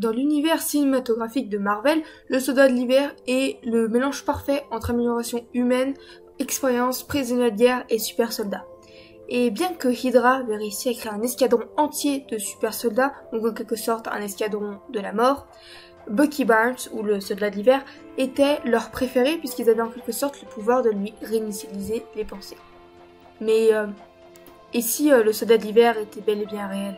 Dans l'univers cinématographique de Marvel, le soldat de l'hiver est le mélange parfait entre amélioration humaine, expérience, prisonnier de guerre et super soldat. Et bien que Hydra avait réussi à créer un escadron entier de super soldats, donc en quelque sorte un escadron de la mort, Bucky Barnes, ou le soldat de l'hiver, était leur préféré puisqu'ils avaient en quelque sorte le pouvoir de lui réinitialiser les pensées. Mais et si le soldat de l'hiver était bel et bien réel?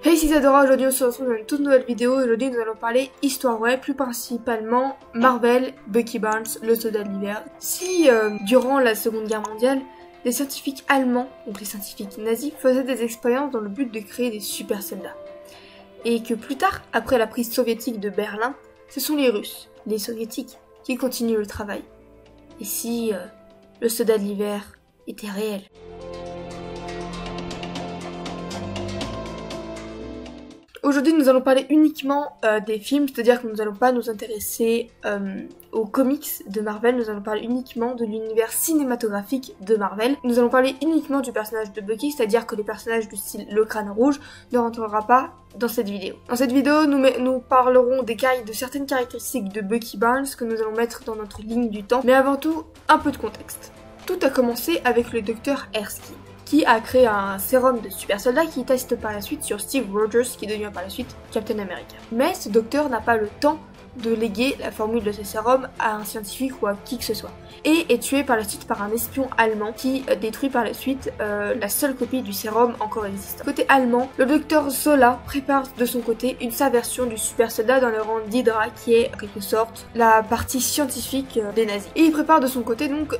Hey, c'est Isadora, aujourd'hui on se retrouve dans une toute nouvelle vidéo. Aujourd'hui nous allons parler histoire vraie, plus principalement Marvel, Bucky Barnes, le soldat de l'hiver. Si durant la Seconde Guerre mondiale, les scientifiques allemands, donc les scientifiques nazis, faisaient des expériences dans le but de créer des super soldats. Et que plus tard, après la prise soviétique de Berlin, ce sont les Russes, les soviétiques, qui continuent le travail. Et si le soldat de l'hiver était réel? Aujourd'hui, nous allons parler uniquement des films, c'est-à-dire que nous n'allons pas nous intéresser aux comics de Marvel, nous allons parler uniquement de l'univers cinématographique de Marvel. Nous allons parler uniquement du personnage de Bucky, c'est-à-dire que les personnages du style Le Crâne Rouge ne rentrera pas dans cette vidéo. Dans cette vidéo, nous parlerons de certaines caractéristiques de Bucky Barnes que nous allons mettre dans notre ligne du temps, mais avant tout, un peu de contexte. Tout a commencé avec le docteur Erskine, qui a créé un sérum de super soldat qui teste par la suite sur Steve Rogers, qui devient par la suite Captain America. Mais ce docteur n'a pas le temps de léguer la formule de ce sérum à un scientifique ou à qui que ce soit, et est tué par la suite par un espion allemand qui détruit par la suite la seule copie du sérum encore existante. Côté allemand, le docteur Zola prépare de son côté sa version du super soldat dans le rang d'Hydra, qui est en quelque sorte la partie scientifique des nazis. Et il prépare de son côté donc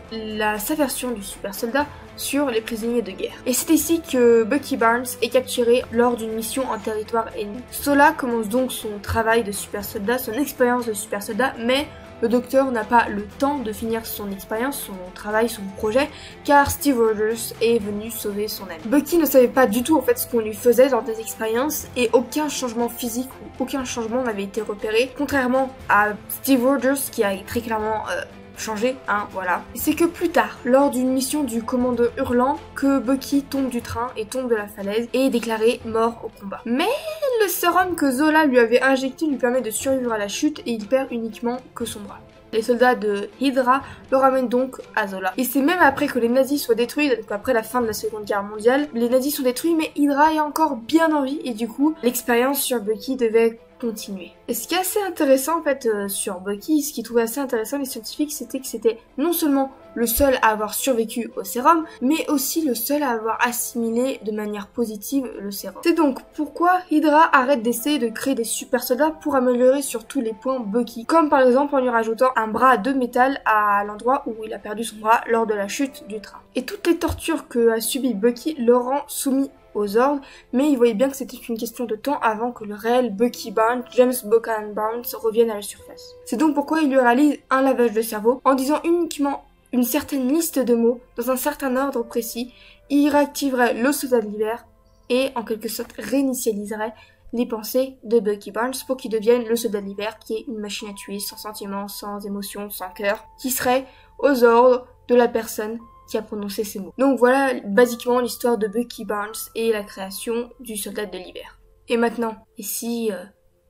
sa version du super soldat sur les prisonniers de guerre. Et c'est ici que Bucky Barnes est capturé lors d'une mission en territoire ennemi. Zola commence donc son travail de super soldat, son expérience de super soldat, mais le docteur n'a pas le temps de finir son expérience, son travail, son projet, car Steve Rogers est venu sauver son ami. Bucky ne savait pas du tout en fait ce qu'on lui faisait lors des expériences, et aucun changement physique ou aucun changement n'avait été repéré, contrairement à Steve Rogers qui a très clairement changé, hein, voilà. Et c'est que plus tard, lors d'une mission du commando hurlant, que Bucky tombe du train et tombe de la falaise et est déclaré mort au combat. Mais le sérum que Zola lui avait injecté lui permet de survivre à la chute et il perd uniquement que son bras. Les soldats de Hydra le ramènent donc à Zola. Et c'est même après que les nazis soient détruits, donc après la fin de la Seconde Guerre mondiale, les nazis sont détruits mais Hydra est encore bien en vie et du coup, l'expérience sur Bucky devait continuer. Et ce qui est assez intéressant en fait sur Bucky, ce qu'ils trouvaient assez intéressant les scientifiques, c'était que c'était non seulement le seul à avoir survécu au sérum, mais aussi le seul à avoir assimilé de manière positive le sérum. C'est donc pourquoi Hydra arrête d'essayer de créer des super soldats pour améliorer sur tous les points Bucky, comme par exemple en lui rajoutant un bras de métal à l'endroit où il a perdu son bras lors de la chute du train. Et toutes les tortures que a subi Bucky le rend soumis aux ordres, mais il voyait bien que c'était une question de temps avant que le réel Bucky Barnes, James Buchanan Barnes, revienne à la surface. C'est donc pourquoi il lui réalise un lavage de cerveau en disant uniquement une certaine liste de mots dans un certain ordre précis. Il réactiverait le soldat de l'hiver et en quelque sorte réinitialiserait les pensées de Bucky Barnes pour qu'il devienne le soldat de l'hiver, qui est une machine à tuer sans sentiments, sans émotions, sans cœur, qui serait aux ordres de la personne qui a prononcé ces mots. Donc voilà basiquement l'histoire de Bucky Barnes et la création du soldat de l'hiver. Et maintenant, et si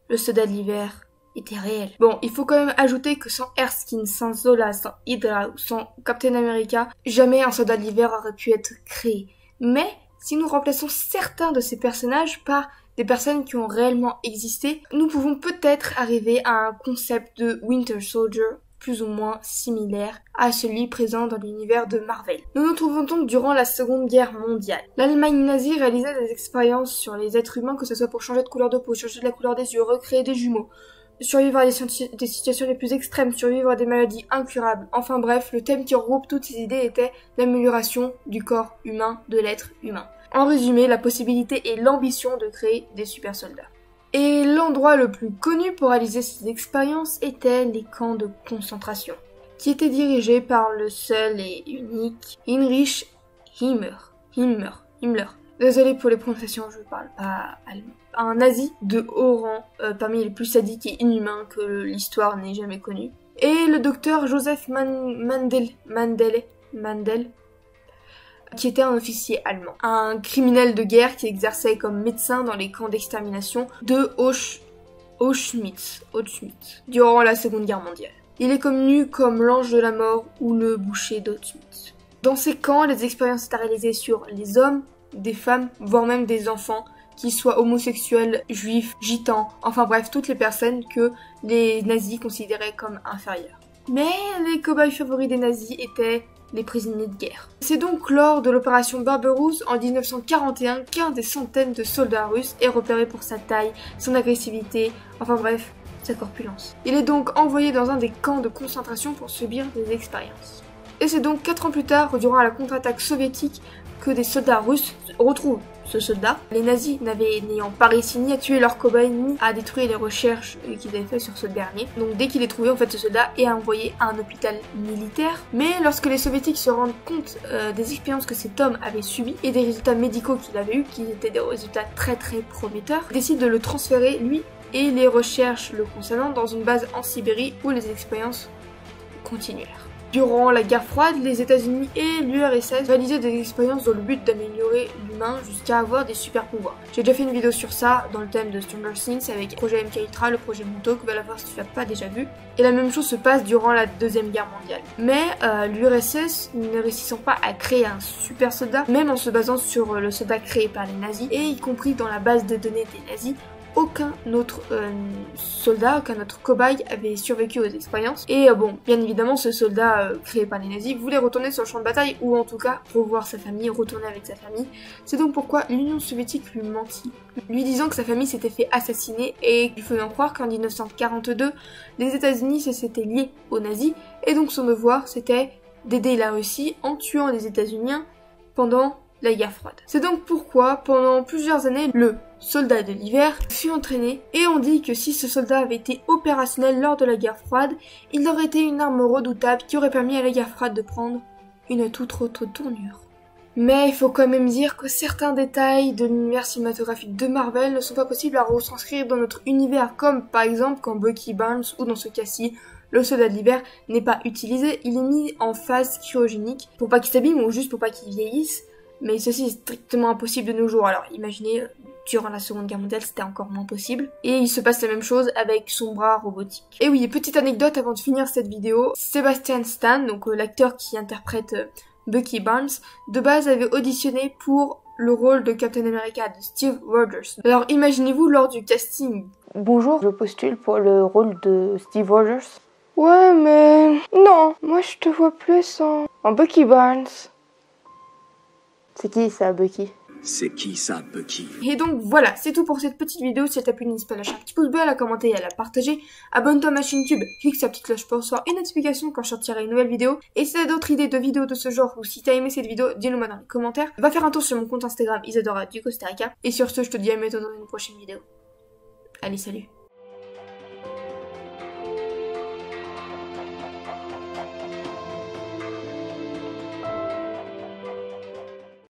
le soldat de l'hiver était réel? Bon, il faut quand même ajouter que sans Erskine, sans Zola, sans Hydra ou sans Captain America, jamais un soldat de l'hiver aurait pu être créé. Mais si nous remplaçons certains de ces personnages par des personnes qui ont réellement existé, nous pouvons peut-être arriver à un concept de Winter Soldier plus ou moins similaire à celui présent dans l'univers de Marvel. Nous nous trouvons donc durant la Seconde Guerre mondiale. L'Allemagne nazie réalisait des expériences sur les êtres humains, que ce soit pour changer de couleur de peau, changer de la couleur des yeux, recréer des jumeaux, survivre à des situations les plus extrêmes, survivre à des maladies incurables. Enfin bref, le thème qui regroupe toutes ces idées était l'amélioration du corps humain, de l'être humain. En résumé, la possibilité et l'ambition de créer des super soldats. Et l'endroit le plus connu pour réaliser ces expériences était les camps de concentration, qui étaient dirigés par le seul et unique Heinrich Himmler. Désolé pour les prononciations, je parle pas allemand. Un nazi de haut rang, parmi les plus sadiques et inhumains que l'histoire n'ait jamais connus. Et le docteur Joseph Mandel, qui était un officier allemand. Un criminel de guerre qui exerçait comme médecin dans les camps d'extermination de Auschwitz, durant la Seconde Guerre mondiale. Il est connu comme l'ange de la mort ou le boucher d'Auschwitz. Dans ces camps, les expériences étaient réalisées sur les hommes, des femmes, voire même des enfants, qu'ils soient homosexuels, juifs, gitans, enfin bref, toutes les personnes que les nazis considéraient comme inférieures. Mais les cobayes favoris des nazis étaient les prisonniers de guerre. C'est donc lors de l'opération Barbarousse en 1941 qu'un des centaines de soldats russes est repéré pour sa taille, son agressivité, enfin bref, sa corpulence. Il est donc envoyé dans un des camps de concentration pour subir des expériences. Et c'est donc 4 ans plus tard, durant la contre-attaque soviétique, que des soldats russes retrouvent ce soldat. Les nazis n'ayant pas réussi ni à tuer leur cobaye ni à détruire les recherches qu'ils avaient fait sur ce dernier. Donc dès qu'il est trouvé, en fait, ce soldat est envoyé à un hôpital militaire. Mais lorsque les soviétiques se rendent compte des expériences que cet homme avait subies et des résultats médicaux qu'il avait eus, qui étaient des résultats très prometteurs, ils décident de le transférer, lui et les recherches le concernant, dans une base en Sibérie où les expériences continuèrent. Durant la guerre froide, les États-Unis et l'URSS réalisaient des expériences dans le but d'améliorer l'humain jusqu'à avoir des super pouvoirs. J'ai déjà fait une vidéo sur ça dans le thème de Stranger Things avec le projet MK Ultra, le projet Montauk, va la voir si tu l'as pas déjà vu. Et la même chose se passe durant la Deuxième Guerre mondiale. Mais l'URSS, ne réussissant pas à créer un super soldat, même en se basant sur le soldat créé par les nazis, et y compris dans la base de données des nazis, aucun autre soldat, aucun autre cobaye avait survécu aux expériences. Et bon, bien évidemment, ce soldat créé par les nazis voulait retourner sur le champ de bataille, ou en tout cas revoir sa famille, retourner avec sa famille. C'est donc pourquoi l'Union soviétique lui mentit, lui disant que sa famille s'était fait assassiner et lui faisant croire qu'en 1942, les États-Unis s'étaient liés aux nazis, et donc son devoir c'était d'aider la Russie en tuant les États-Unis pendant la guerre froide. C'est donc pourquoi, pendant plusieurs années, le soldat de l'hiver fut entraîné, et on dit que si ce soldat avait été opérationnel lors de la guerre froide, il aurait été une arme redoutable qui aurait permis à la guerre froide de prendre une toute autre tournure. Mais il faut quand même dire que certains détails de l'univers cinématographique de Marvel ne sont pas possibles à retranscrire dans notre univers, comme par exemple quand Bucky Barnes, ou dans ce cas-ci, le soldat de l'hiver, n'est pas utilisé, il est mis en phase cryogénique pour pas qu'il s'abîme ou juste pour pas qu'il vieillisse. Mais ceci est strictement impossible de nos jours. Alors imaginez, durant la Seconde Guerre mondiale, c'était encore moins possible. Et il se passe la même chose avec son bras robotique. Et oui, petite anecdote avant de finir cette vidéo. Sebastian Stan, donc l'acteur qui interprète Bucky Barnes, de base avait auditionné pour le rôle de Captain America de Steve Rogers. Alors imaginez-vous lors du casting. Bonjour, je postule pour le rôle de Steve Rogers. Ouais, mais non, moi je te vois plus en Bucky Barnes. C'est qui ça, Bucky? C'est qui ça, Bucky? Et donc voilà, c'est tout pour cette petite vidéo. Si elle t'a plu, n'hésite pas à lâcher un petit pouce bleu, à la commenter et à la partager. Abonne-toi à ma chaîne YouTube, clique sur la petite cloche pour recevoir une notification quand je sortirai une nouvelle vidéo. Et si t'as d'autres idées de vidéos de ce genre, ou si t'as aimé cette vidéo, dis-le moi dans les commentaires. Va faire un tour sur mon compte Instagram Isadora du Costa Rica. Et sur ce, je te dis à bientôt dans une prochaine vidéo. Allez, salut!